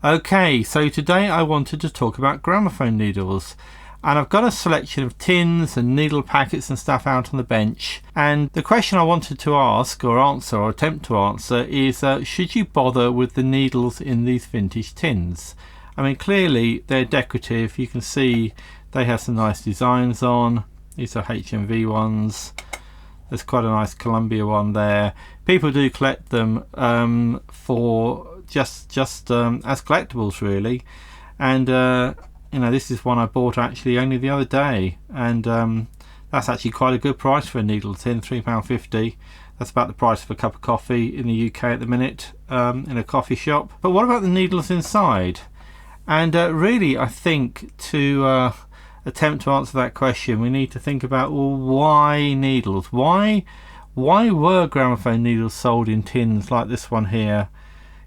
Okay, so today I wanted to talk about gramophone needles, and I've got a selection of tins and needle packets and stuff out on the bench, and the question I wanted to ask or answer or attempt to answer is should you bother with the needles in these vintage tins? I mean, clearly they're decorative. You can see they have some nice designs on. These are HMV ones. There's quite a nice Columbia one there. People do collect them for just as collectibles, really. And you know, this is one I bought actually only the other day, and that's actually quite a good price for a needle tin, £3.50. That's about the price of a cup of coffee in the UK at the minute, in a coffee shop. But what about the needles inside? And really, I think to attempt to answer that question, we need to think about, well, why needles? Why were gramophone needles sold in tins like this one here?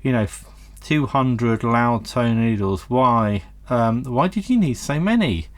You know, 200 loud tone needles. Why did you need so many?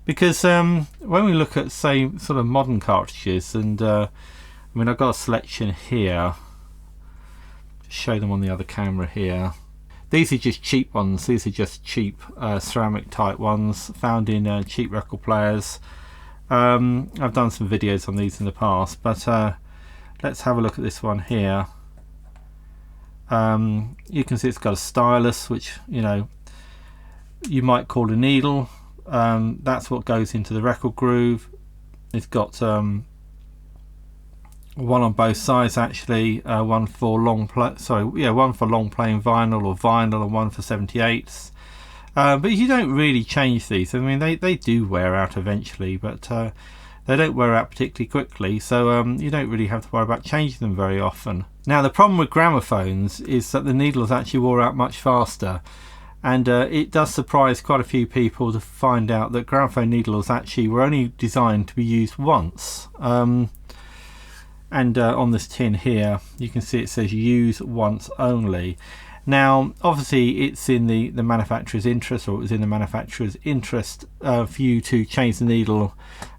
Because when we look at, say, sort of modern cartridges, and I mean, I've got a selection here. Show them on the other camera here. These are just cheap ones. These are just cheap ceramic type ones found in cheap record players. I've done some videos on these in the past, but let's have a look at this one here. You can see it's got a stylus, which, you know, you might call a needle. That's what goes into the record groove. It's got one on both sides actually, one for long playing vinyl or vinyl, and one for 78s. But you don't really change these. I mean, they do wear out eventually, but they don't wear out particularly quickly, so you don't really have to worry about changing them very often. Now, the problem with gramophones is that the needles actually wore out much faster, and it does surprise quite a few people to find out that gramophone needles actually were only designed to be used once. And on this tin here, you can see it says use once only. Now, obviously, it's in the manufacturer's interest, or it was in the manufacturer's interest for you to change the needle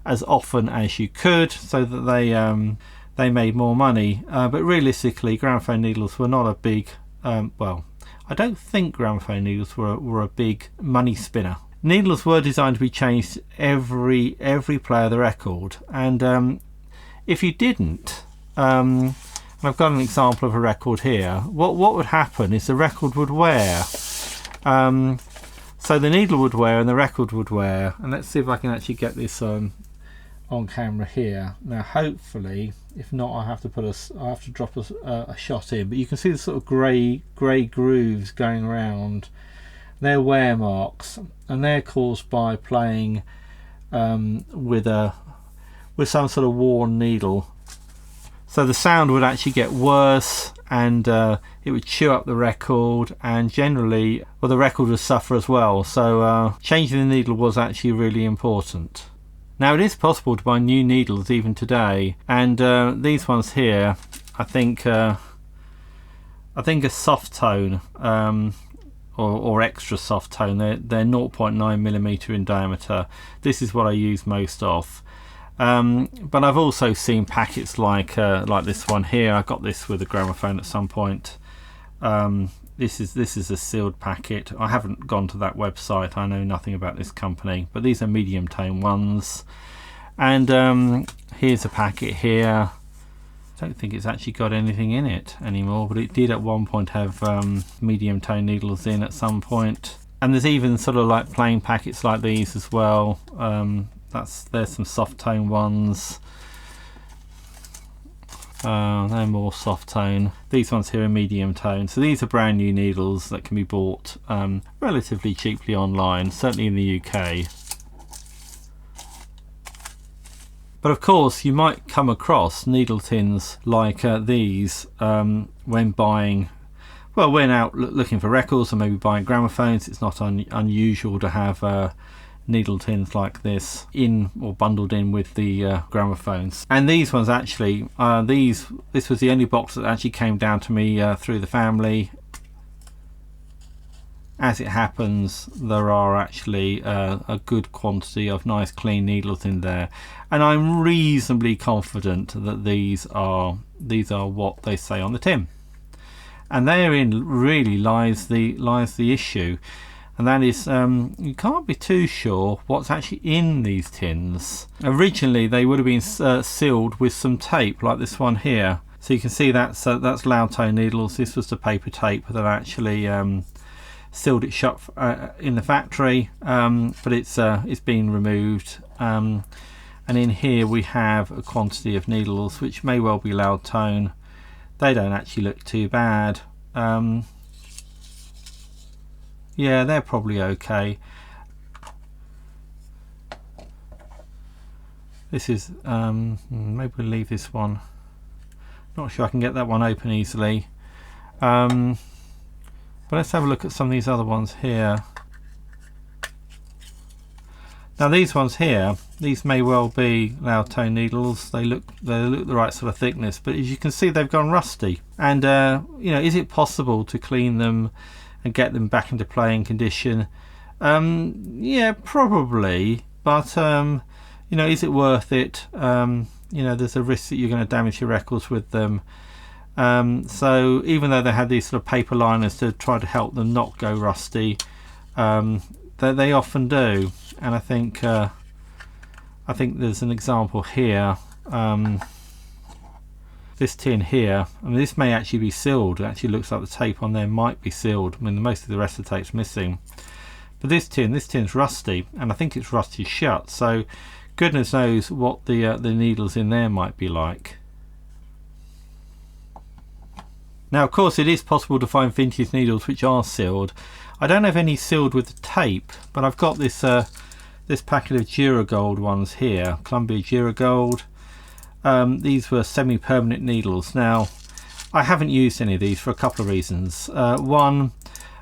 as often as you could, so that they made more money. But realistically, gramophone needles were not a big, well, I don't think gramophone needles were a big money spinner. Needles were designed to be changed every play of the record, and if you didn't, I've got an example of a record here. What would happen is the record would wear. So the needle would wear and the record would wear. And let's see if I can actually get this on camera here. Now, hopefully, if not, I have to drop a shot in. But you can see the sort of grey grooves going around. They're wear marks, and they're caused by playing with some sort of worn needle. So the sound would actually get worse, and it would chew up the record, and generally, well, the record would suffer as well. So changing the needle was actually really important. Now, it is possible to buy new needles even today, and these ones here, I think a soft tone or extra soft tone. They're 0.9mm in diameter. This is what I use most of. But I've also seen packets like this one here. I got this with a gramophone at some point. This is a sealed packet. I haven't gone to that website. I know nothing about this company, but these are medium tone ones. And here's a packet here. I don't think it's actually got anything in it anymore, but it did at one point have medium tone needles in at some point. And there's even sort of like plain packets like these as well. There's some soft tone ones. They're more soft tone. These ones here are medium tone. So these are brand new needles that can be bought relatively cheaply online, certainly in the UK. But of course, you might come across needle tins like these when buying, well, when out looking for records or maybe buying gramophones. It's not unusual to have needle tins like this in or bundled in with the gramophones. And these ones actually, this was the only box that actually came down to me through the family. As it happens, there are actually a good quantity of nice clean needles in there, and I'm reasonably confident that these are what they say on the tin. and therein really lies the issue, and that is you can't be too sure what's actually in these tins. Originally they would have been sealed with some tape like this one here, so you can see that's loud tone needles. This was the paper tape that actually sealed it shut in the factory, but it's been removed, and in here we have a quantity of needles which may well be loud tone. They don't actually look too bad. Yeah, they're probably okay. This is maybe we'll leave this one. Not sure I can get that one open easily. But let's have a look at some of these other ones here. Now these ones here, these may well be loud tone needles. They look the right sort of thickness, but as you can see they've gone rusty. And you know, is it possible to clean them and get them back into playing condition? Yeah, probably, but you know, is it worth it? You know, there's a risk that you're going to damage your records with them. So even though they had these sort of paper liners to try to help them not go rusty, they often do. And I think there's an example here. This tin here, I mean, this may actually be sealed. It actually looks like the tape on there might be sealed. I mean, most of the rest of the tape's missing. But this tin's rusty, and I think it's rusty shut. So goodness knows what the needles in there might be like. Now, of course, it is possible to find vintage needles which are sealed. I don't have any sealed with the tape, but I've got this this packet of Duragold ones here, Columbia Duragold. These were semi-permanent needles. Now, I haven't used any of these for a couple of reasons. One,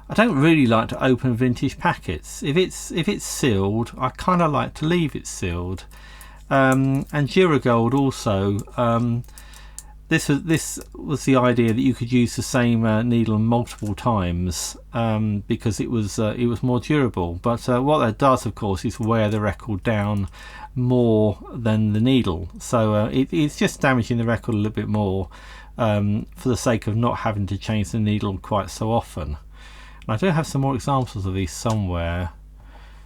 I don't really like to open vintage packets. If it's sealed, I kind of like to leave it sealed. And Duragold also. This was the idea that you could use the same needle multiple times because it was more durable. But what that does, of course, is wear the record down more than the needle. So it's just damaging the record a little bit more for the sake of not having to change the needle quite so often. And I do have some more examples of these somewhere,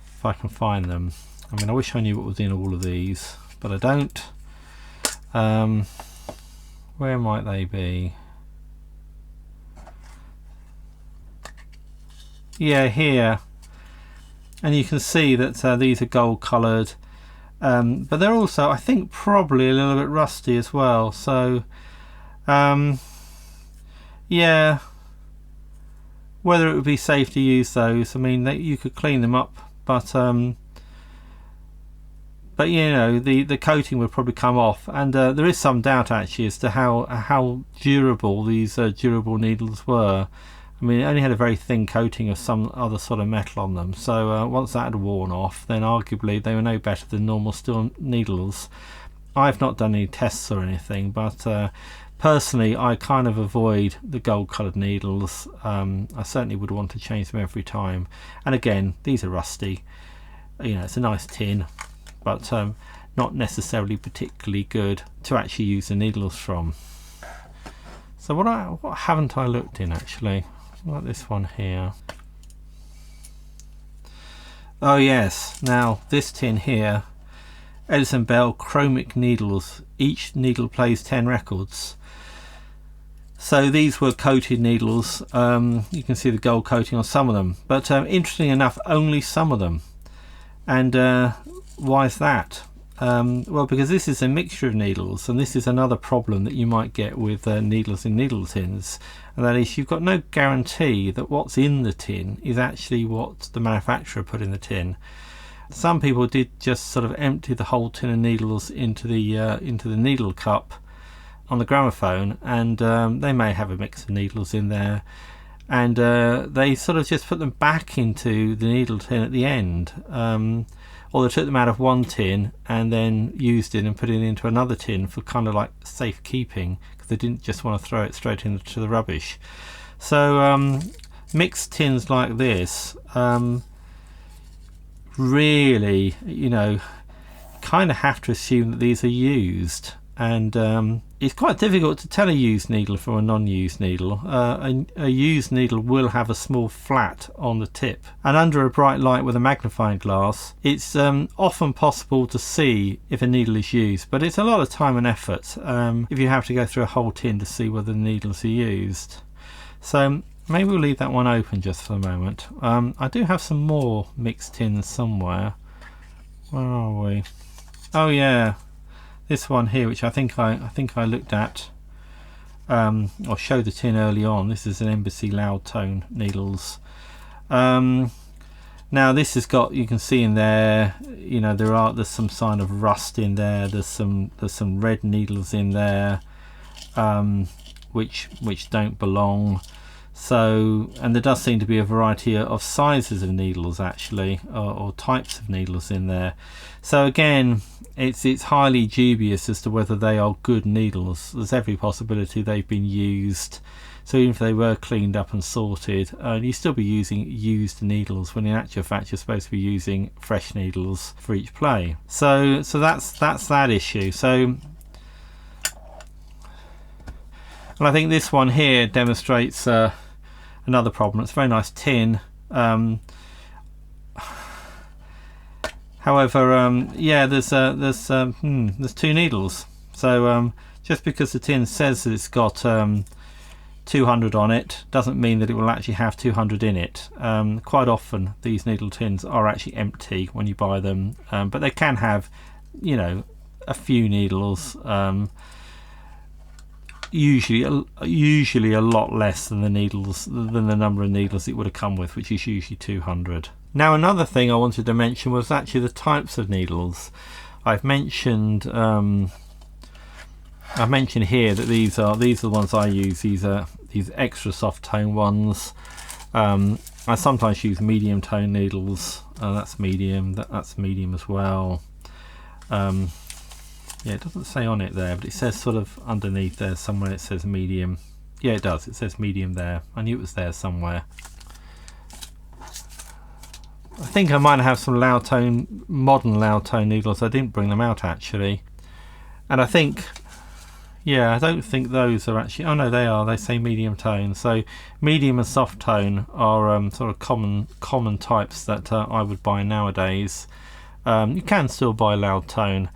if I can find them. I mean, I wish I knew what was in all of these, but I don't. Where might they be? Yeah, here. And you can see that these are gold coloured, but they're also, I think, probably a little bit rusty as well. So yeah, whether it would be safe to use those, I mean, you could clean them up, but you know, the coating would probably come off, and there is some doubt actually as to how durable these durable needles were. I mean, it only had a very thin coating of some other sort of metal on them, so once that had worn off, then arguably they were no better than normal steel needles. I've not done any tests or anything, but personally I kind of avoid the gold coloured needles. I certainly would want to change them every time, and again, these are rusty. You know, it's a nice tin, but not necessarily particularly good to actually use the needles from. So what haven't I looked in actually? Like this one here. Oh yes, now this tin here, Edison Bell chromic needles. Each needle plays 10 records. So these were coated needles. You can see the gold coating on some of them, but interestingly enough, only some of them. And why is that? Well, because this is a mixture of needles, and this is another problem that you might get with needles in needle tins, and that is you've got no guarantee that what's in the tin is actually what the manufacturer put in the tin. Some people did just sort of empty the whole tin of needles into the needle cup on the gramophone, and they may have a mix of needles in there, and they sort of just put them back into the needle tin at the end. Or they took them out of one tin and then used it and put it into another tin for kind of like safekeeping, because they didn't just want to throw it straight into the rubbish. So mixed tins like this really, you know, kind of have to assume that these are used. and it's quite difficult to tell a used needle from a non-used needle. A used needle will have a small flat on the tip, and under a bright light with a magnifying glass it's often possible to see if a needle is used, but it's a lot of time and effort if you have to go through a whole tin to see whether the needles are used. So maybe we'll leave that one open just for a moment. I do have some more mixed tins somewhere. Where are we? Oh yeah, this one here, which I think I looked at or showed the tin early on. This is an Embassy loud tone needles. Now this has got, you can see in there, you know, there's some sign of rust in there. There's some red needles in there, which don't belong. So, and there does seem to be a variety of sizes of needles actually, or types of needles in there. So again, it's highly dubious as to whether they are good needles. There's every possibility they've been used. So even if they were cleaned up and sorted, you'd still be using used needles, when in actual fact you're supposed to be using fresh needles for each play. So that's that issue. So, and I think this one here demonstrates another problem. It's a very nice tin. However, yeah, there's two needles. So just because the tin says that it's got 200 on it doesn't mean that it will actually have 200 in it. Quite often these needle tins are actually empty when you buy them, but they can have, you know, a few needles. Usually a lot less than the number of needles it would have come with, which is usually 200. Now another thing I wanted to mention was actually the types of needles. I've mentioned here that these are the ones I use. These are these extra soft tone ones. I sometimes use medium tone needles. That's medium. That's medium as well. Yeah, it doesn't say on it there, but it says sort of underneath there somewhere it says medium. Yeah, it does. It says medium there. I knew it was there somewhere. I think I might have some loud tone, modern loud tone needles. I didn't bring them out actually. And I think, yeah, I don't think those are actually, oh no, they are. They say medium tone. So medium and soft tone are sort of common types that I would buy nowadays. You can still buy loud tone.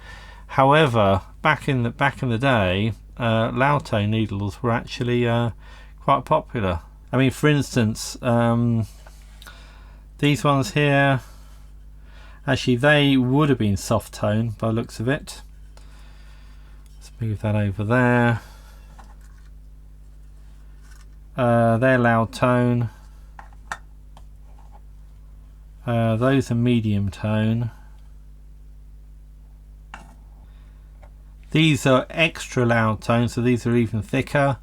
However, back in the day, loud tone needles were actually quite popular. I mean, for instance, these ones here, actually they would have been soft tone by the looks of it. Let's move that over there. They're loud tone. Those are medium tone. These are extra loud tone, so these are even thicker.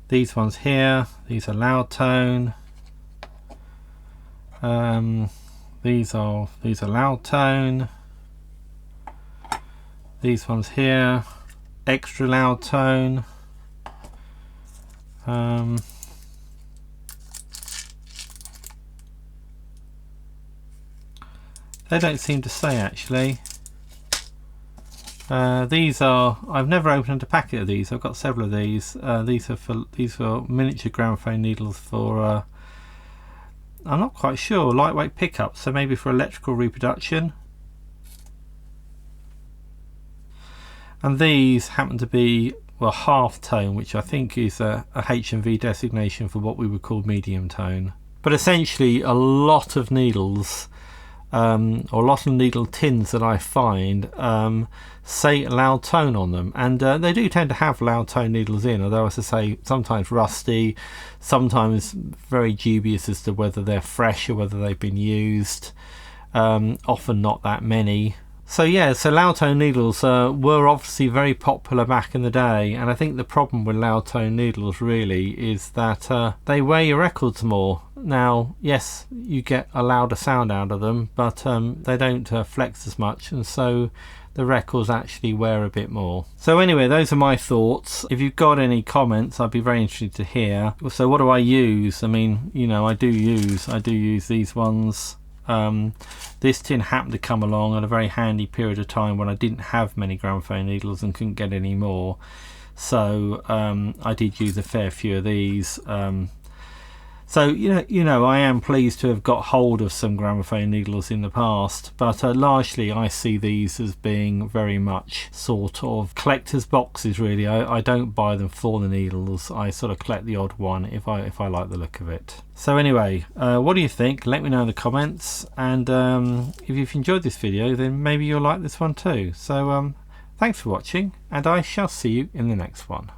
These ones here, these are loud tone. These are loud tone. These ones here, extra loud tone. They don't seem to say actually. These are, I've never opened a packet of these. I've got several of these. These are miniature gramophone needles for I'm not quite sure, lightweight pickups, so maybe for electrical reproduction. And these happen to be, well, half tone, which I think is a H&V designation for what we would call medium tone. But essentially a lot of needles, or a lot of needle tins that I find say loud tone on them, and they do tend to have loud tone needles in, although as I say, sometimes rusty, sometimes very dubious as to whether they're fresh or whether they've been used, often not that many. So yeah, so loud tone needles were obviously very popular back in the day, and I think the problem with loud tone needles really is that they wear your records more. Now yes, you get a louder sound out of them, but they don't flex as much, and so the records actually wear a bit more. So anyway, those are my thoughts. If you've got any comments, I'd be very interested to hear. So what do I use? I mean, you know, I do use these ones. This tin happened to come along at a very handy period of time when I didn't have many gramophone needles and couldn't get any more, so I did use a fair few of these. So you know, I am pleased to have got hold of some gramophone needles in the past, but largely I see these as being very much sort of collector's boxes really. I don't buy them for the needles. I sort of collect the odd one if I like the look of it. So anyway, what do you think? Let me know in the comments, and if you've enjoyed this video, then maybe you'll like this one too. So thanks for watching, and I shall see you in the next one.